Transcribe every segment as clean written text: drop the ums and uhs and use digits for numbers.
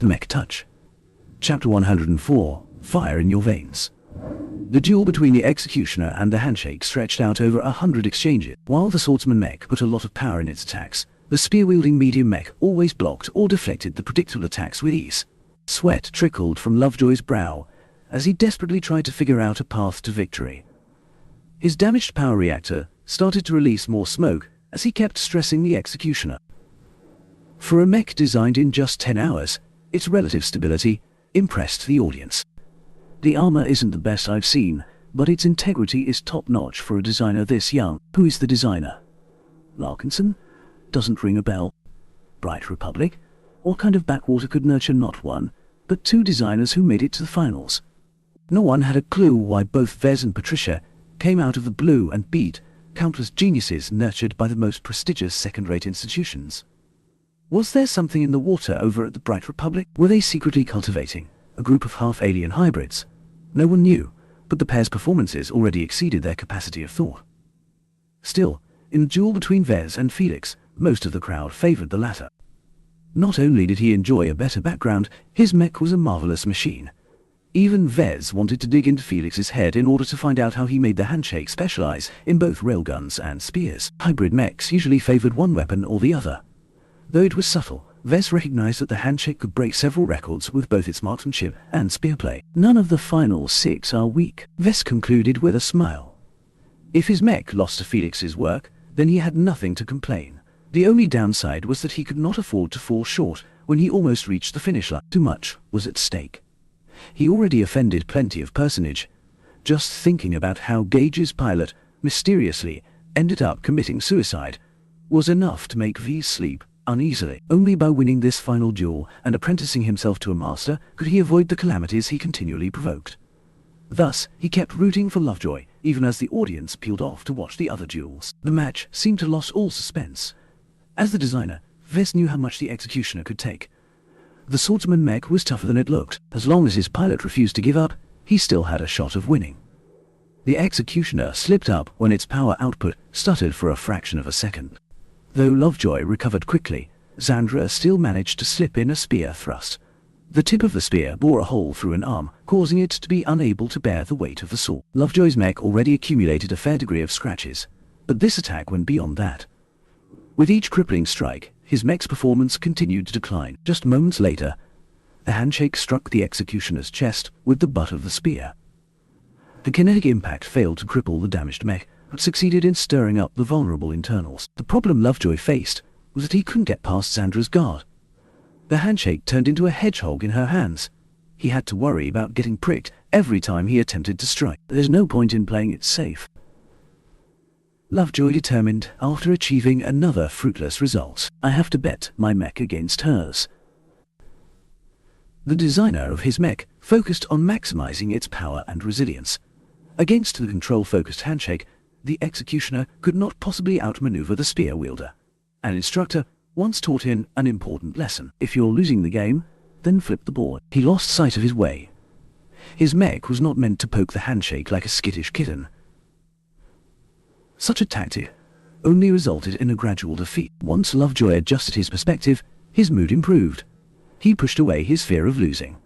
The Mech Touch. Chapter 104, Fire in Your Veins. The duel between the Executioner and the Handshake stretched out over 100 exchanges. While the Swordsman Mech put a lot of power in its attacks, the spear-wielding medium mech always blocked or deflected the predictable attacks with ease. Sweat trickled from Lovejoy's brow as he desperately tried to figure out a path to victory. His damaged power reactor started to release more smoke as he kept stressing the Executioner. For a mech designed in just 10 hours, its relative stability impressed the audience. The armor isn't the best I've seen, but its integrity is top-notch for a designer this young. Who is the designer? Larkinson? Doesn't ring a bell. Bright Republic? What kind of backwater could nurture not one, but two designers who made it to the finals? No one had a clue why both Vez and Patricia came out of the blue and beat countless geniuses nurtured by the most prestigious second-rate institutions. Was there something in the water over at the Bright Republic? Were they secretly cultivating a group of half-alien hybrids? No one knew, but the pair's performances already exceeded their capacity of thought. Still, in the duel between Vez and Felix, most of the crowd favored the latter. Not only did he enjoy a better background, his mech was a marvelous machine. Even Vez wanted to dig into Felix's head in order to find out how he made the Handshake specialize in both railguns and spears. Hybrid mechs usually favored one weapon or the other. Though it was subtle, Vez recognized that the Handshake could break several records with both its marksmanship and spearplay. None of the final 6 are weak, Vez concluded with a smile. If his mech lost to Felix's work, then he had nothing to complain. The only downside was that he could not afford to fall short when he almost reached the finish line. Too much was at stake. He already offended plenty of personage. Just thinking about how Gage's pilot mysteriously ended up committing suicide was enough to make V sleep uneasily. Only by winning this final duel and apprenticing himself to a master could he avoid the calamities he continually provoked. Thus, he kept rooting for Lovejoy, even as the audience peeled off to watch the other duels. The match seemed to lose all suspense. As the designer, Vez knew how much the Executioner could take. The Swordsman mech was tougher than it looked. As long as his pilot refused to give up, he still had a shot of winning. The Executioner slipped up when its power output stuttered for a fraction of a second. Though Lovejoy recovered quickly, Xandra still managed to slip in a spear thrust. The tip of the spear bore a hole through an arm, causing it to be unable to bear the weight of the sword. Lovejoy's mech already accumulated a fair degree of scratches, but this attack went beyond that. With each crippling strike, his mech's performance continued to decline. Just moments later, a Handshake struck the Executioner's chest with the butt of the spear. The kinetic impact failed to cripple the damaged mech, but succeeded in stirring up the vulnerable internals. The problem Lovejoy faced was that he couldn't get past Xandra's guard. The Handshake turned into a hedgehog in her hands. He had to worry about getting pricked every time he attempted to strike. There's no point in playing it safe, Lovejoy determined after achieving another fruitless result. I have to bet my mech against hers. The designer of his mech focused on maximizing its power and resilience. Against the control-focused Handshake, the Executioner could not possibly outmaneuver the spear wielder. An instructor once taught him an important lesson. If you're losing the game, then flip the board. He lost sight of his way. His mech was not meant to poke the Handshake like a skittish kitten. Such a tactic only resulted in a gradual defeat. Once Lovejoy adjusted his perspective, his mood improved. He pushed away his fear of losing.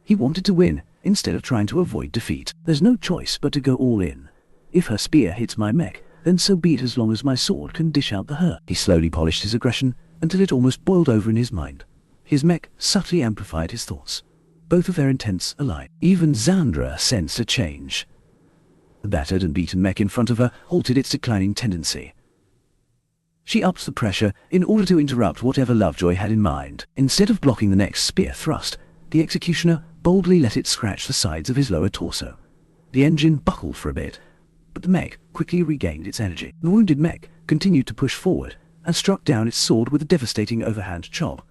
He wanted to win, instead of trying to avoid defeat. There's no choice but to go all in. If her spear hits my mech, then so be it, as long as my sword can dish out the hurt. He slowly polished his aggression until it almost boiled over in his mind. His mech subtly amplified his thoughts. Both of their intents aligned. Even Xandra sensed a change. The battered and beaten mech in front of her halted its declining tendency. She upped the pressure in order to interrupt whatever Lovejoy had in mind. Instead of blocking the next spear thrust, the Executioner boldly let it scratch the sides of his lower torso. The engine buckled for a bit, but the mech quickly regained its energy. The wounded mech continued to push forward and struck down its sword with a devastating overhand chop.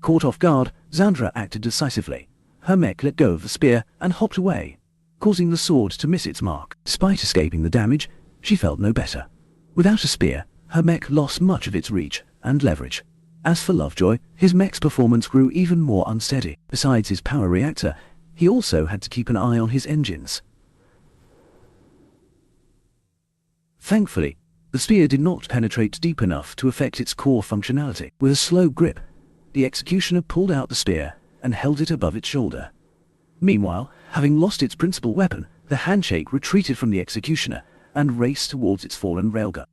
Caught off guard, Xandra acted decisively. Her mech let go of the spear and hopped away, causing the sword to miss its mark. Despite escaping the damage, she felt no better. Without a spear, her mech lost much of its reach and leverage. As for Lovejoy, his mech's performance grew even more unsteady. Besides his power reactor, he also had to keep an eye on his engines. Thankfully, the spear did not penetrate deep enough to affect its core functionality. With a slow grip, The executioner pulled out the spear and held it above its shoulder. Meanwhile, having lost its principal weapon, the handshake retreated from the executioner and raced towards its fallen railgun.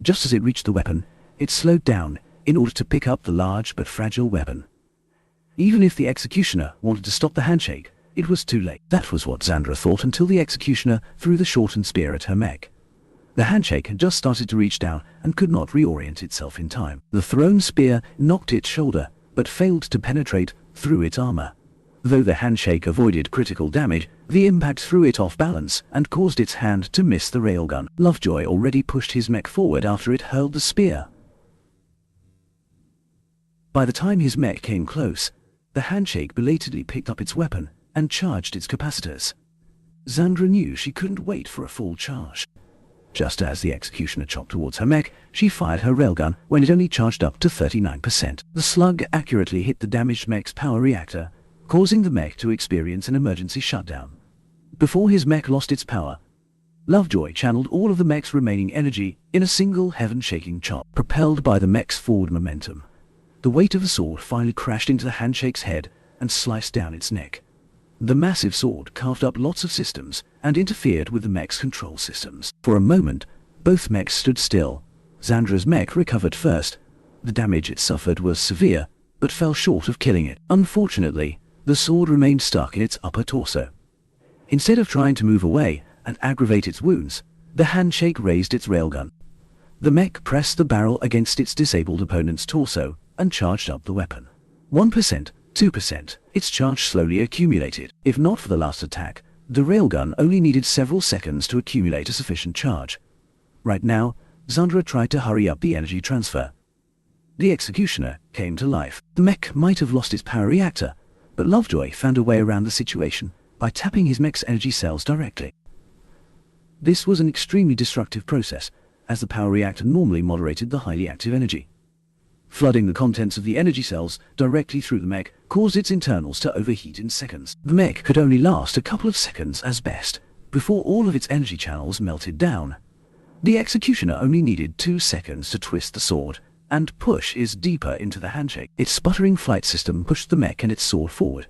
Just as it reached the weapon, it slowed down in order to pick up the large but fragile weapon. Even if the executioner wanted to stop the handshake, it was too late. That was what Xandra thought until the executioner threw the shortened spear at her mech. The handshake had just started to reach down and could not reorient itself in time. The thrown spear knocked its shoulder, but failed to penetrate through its armor. Though the handshake avoided critical damage, the impact threw it off balance and caused its hand to miss the railgun. Lovejoy already pushed his mech forward after it hurled the spear. By the time his mech came close, the handshake belatedly picked up its weapon and charged its capacitors. Xandra knew she couldn't wait for a full charge. Just as the executioner chopped towards her mech, she fired her railgun when it only charged up to 39%. The slug accurately hit the damaged mech's power reactor, causing the mech to experience an emergency shutdown. Before his mech lost its power, Lovejoy channeled all of the mech's remaining energy in a single heaven-shaking chop. Propelled by the mech's forward momentum, the weight of the sword finally crashed into the handshake's head and sliced down its neck. The massive sword carved up lots of systems and interfered with the mech's control systems. For a moment, both mechs stood still. Xandra's mech recovered first. The damage it suffered was severe, but fell short of killing it. Unfortunately, the sword remained stuck in its upper torso. Instead of trying to move away and aggravate its wounds, the handshake raised its railgun. The mech pressed the barrel against its disabled opponent's torso and charged up the weapon. 1%, 2%, its charge slowly accumulated. If not for the last attack, the railgun only needed several seconds to accumulate a sufficient charge. Right now, Xandra tried to hurry up the energy transfer. The executioner came to life. The mech might have lost its power reactor, but Lovejoy found a way around the situation by tapping his mech's energy cells directly. This was an extremely destructive process, as the power reactor normally moderated the highly active energy. Flooding the contents of the energy cells directly through the mech caused its internals to overheat in seconds. The mech could only last a couple of seconds as best, before all of its energy channels melted down. The executioner only needed 2 seconds to twist the sword and push is deeper into the handshake. Its sputtering flight system pushed the mech and its sword forward.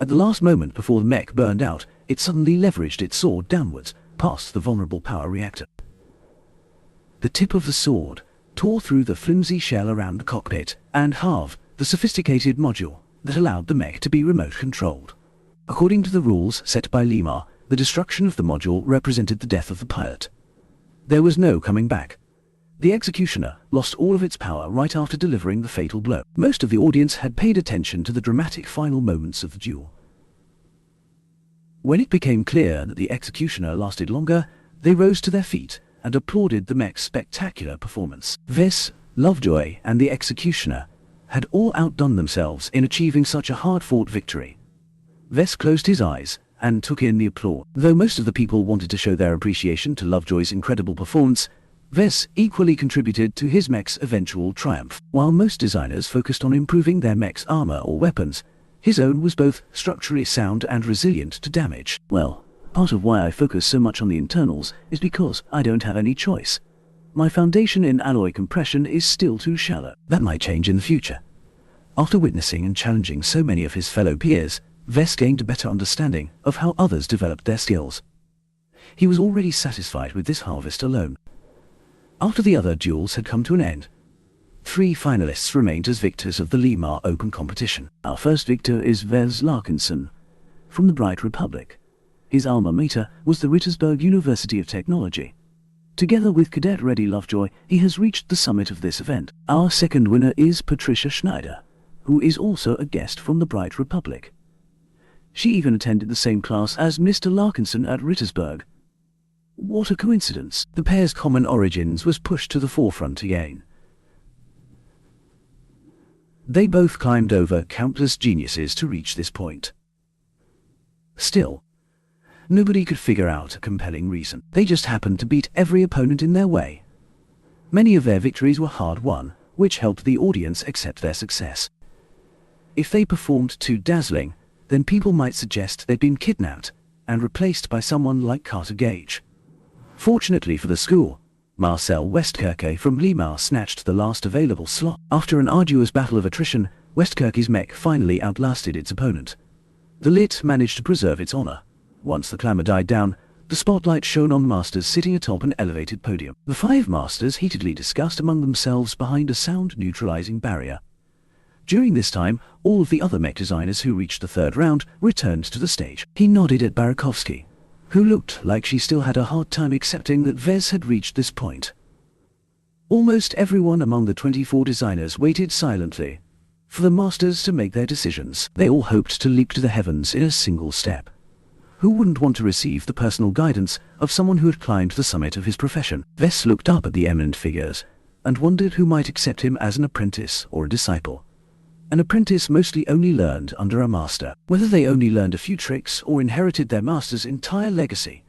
At the last moment before the mech burned out, it suddenly leveraged its sword downwards, past the vulnerable power reactor. The tip of the sword tore through the flimsy shell around the cockpit and halved the sophisticated module that allowed the mech to be remote-controlled. According to the rules set by Limar, the destruction of the module represented the death of the pilot. There was no coming back. The executioner lost all of its power right after delivering the fatal blow. Most of the audience had paid attention to the dramatic final moments of the duel. When it became clear that the executioner lasted longer, they rose to their feet and applauded the mech's spectacular performance. Vess, Lovejoy, and the executioner had all outdone themselves in achieving such a hard-fought victory. Vess closed his eyes and took in the applause. Though most of the people wanted to show their appreciation to Lovejoy's incredible performance, Vess equally contributed to his mech's eventual triumph. While most designers focused on improving their mech's armor or weapons, his own was both structurally sound and resilient to damage. Well, part of why I focus so much on the internals is because I don't have any choice. My foundation in alloy compression is still too shallow. That might change in the future. After witnessing and challenging so many of his fellow peers, Vess gained a better understanding of how others developed their skills. He was already satisfied with this harvest alone. After the other duels had come to an end, 3 finalists remained as victors of the Limar Open competition. Our first victor is Vez Larkinson, from the Bright Republic. His alma mater was the Rittersberg University of Technology. Together with Cadet Reddy Lovejoy, he has reached the summit of this event. Our second winner is Patricia Schneider, who is also a guest from the Bright Republic. She even attended the same class as Mr. Larkinson at Rittersberg. What a coincidence. The pair's common origins was pushed to the forefront again. They both climbed over countless geniuses to reach this point. Still, nobody could figure out a compelling reason. They just happened to beat every opponent in their way. Many of their victories were hard-won, which helped the audience accept their success. If they performed too dazzling, then people might suggest they'd been kidnapped and replaced by someone like Carter Gage. Fortunately for the school, Marcel Westkirke from Lima snatched the last available slot. After an arduous battle of attrition, Westkirke's mech finally outlasted its opponent. The lit managed to preserve its honor. Once the clamor died down, the spotlight shone on the masters sitting atop an elevated podium. The 5 masters heatedly discussed among themselves behind a sound-neutralizing barrier. During this time, all of the other mech designers who reached the 3rd round returned to the stage. He nodded at Barakovsky, who looked like she still had a hard time accepting that Vez had reached this point. Almost everyone among the 24 designers waited silently for the masters to make their decisions. They all hoped to leap to the heavens in a single step. Who wouldn't want to receive the personal guidance of someone who had climbed the summit of his profession? Vess looked up at the eminent figures and wondered who might accept him as an apprentice or a disciple. An apprentice mostly only learned under a master, whether they only learned a few tricks or inherited their master's entire legacy.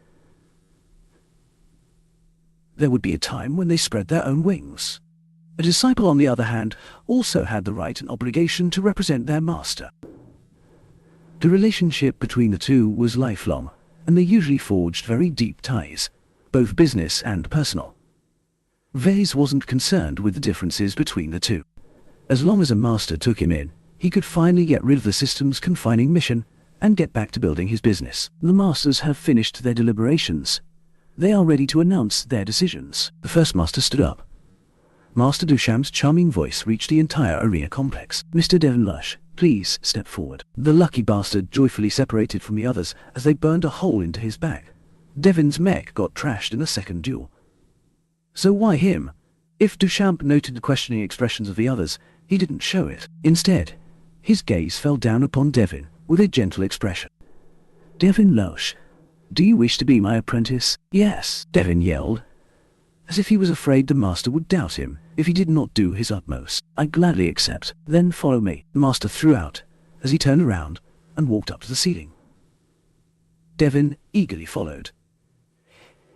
There would be a time when they spread their own wings. A disciple, on the other hand, also had the right and obligation to represent their master. The relationship between the two was lifelong, and they usually forged very deep ties, both business and personal. Vez wasn't concerned with the differences between the two. As long as a master took him in, he could finally get rid of the system's confining mission and get back to building his business. The masters have finished their deliberations. They are ready to announce their decisions. The first master stood up. Master Duchamp's charming voice reached the entire arena complex. Mr. Devin Lush, please step forward. The lucky bastard joyfully separated from the others as they burned a hole into his back. Devin's mech got trashed in the second duel. So why him? If Duchamp noted the questioning expressions of the others, he didn't show it. Instead, his gaze fell down upon Devin with a gentle expression. Devin Lush, do you wish to be my apprentice? Yes, Devin yelled, as if he was afraid the master would doubt him if he did not do his utmost. I gladly accept. Then follow me, the master threw out as he turned around and walked up to the ceiling. Devin eagerly followed.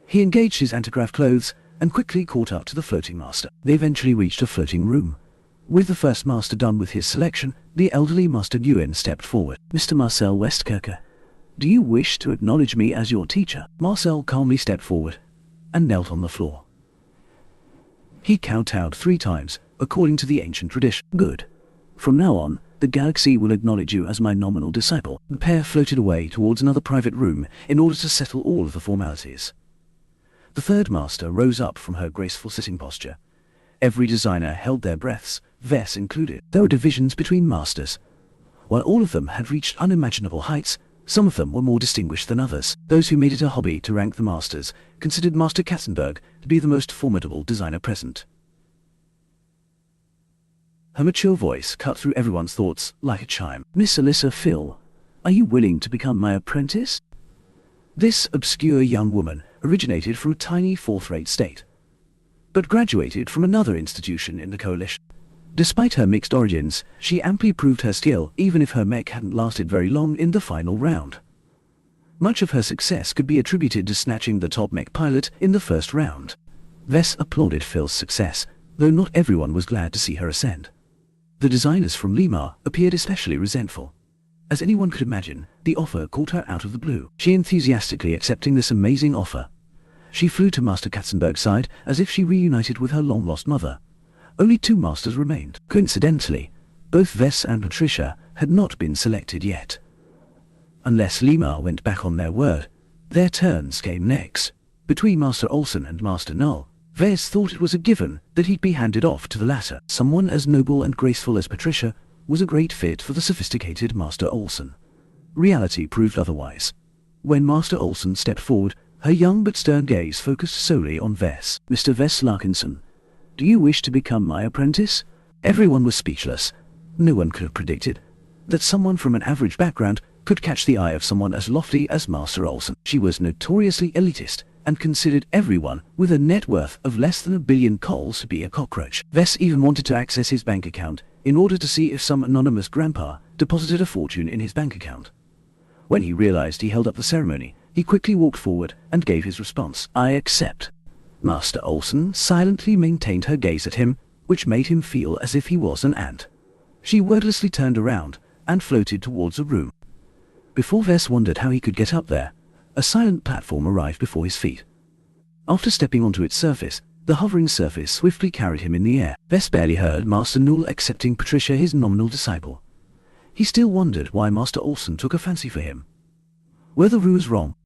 He engaged his antigrav clothes and quickly caught up to the floating master. They eventually reached a floating room. With the first master done with his selection, the elderly Master Nguyen stepped forward. Mr. Marcel Westkirke, do you wish to acknowledge me as your teacher? Marcel calmly stepped forward and knelt on the floor. He kowtowed 3 times, according to the ancient tradition. Good. From now on, the galaxy will acknowledge you as my nominal disciple. The pair floated away towards another private room in order to settle all of the formalities. The 3rd master rose up from her graceful sitting posture. Every designer held their breaths, Vess included. There were divisions between masters. While all of them had reached unimaginable heights, some of them were more distinguished than others. Those who made it a hobby to rank the masters considered Master Katzenberg to be the most formidable designer present. Her mature voice cut through everyone's thoughts like a chime. Miss Alyssa Phil, are you willing to become my apprentice? This obscure young woman originated from a tiny 4th-rate state, but graduated from another institution in the coalition. Despite her mixed origins, she amply proved her skill even if her mech hadn't lasted very long in the final round. Much of her success could be attributed to snatching the top mech pilot in the first round. Vess applauded Phil's success, though not everyone was glad to see her ascend. The designers from Lima appeared especially resentful. As anyone could imagine, the offer caught her out of the blue. She enthusiastically accepting this amazing offer. She flew to Master Katzenberg's side as if she reunited with her long-lost mother. Only 2 masters remained. Coincidentally, both Vess and Patricia had not been selected yet. Unless Lima went back on their word, their turns came next. Between Master Olsen and Master Null, Vess thought it was a given that he'd be handed off to the latter. Someone as noble and graceful as Patricia was a great fit for the sophisticated Master Olsen. Reality proved otherwise. When Master Olsen stepped forward, her young but stern gaze focused solely on Vess. Mr. Vess Larkinson, do you wish to become my apprentice? Everyone was speechless. No one could have predicted that someone from an average background could catch the eye of someone as lofty as Master Olsen. She was notoriously elitist and considered everyone with a net worth of less than 1 billion coals to be a cockroach. Vess even wanted to access his bank account in order to see if some anonymous grandpa deposited a fortune in his bank account. When he realized he held up the ceremony, he quickly walked forward and gave his response. I accept. Master Olsen silently maintained her gaze at him, which made him feel as if he was an ant. She wordlessly turned around and floated towards a room. Before Vess wondered how he could get up there, a silent platform arrived before his feet. After stepping onto its surface, The hovering surface swiftly carried him in the air. Vess barely heard Master Newell accepting Patricia his nominal disciple. He still wondered why Master Olson took a fancy for him. Were the rumors wrong?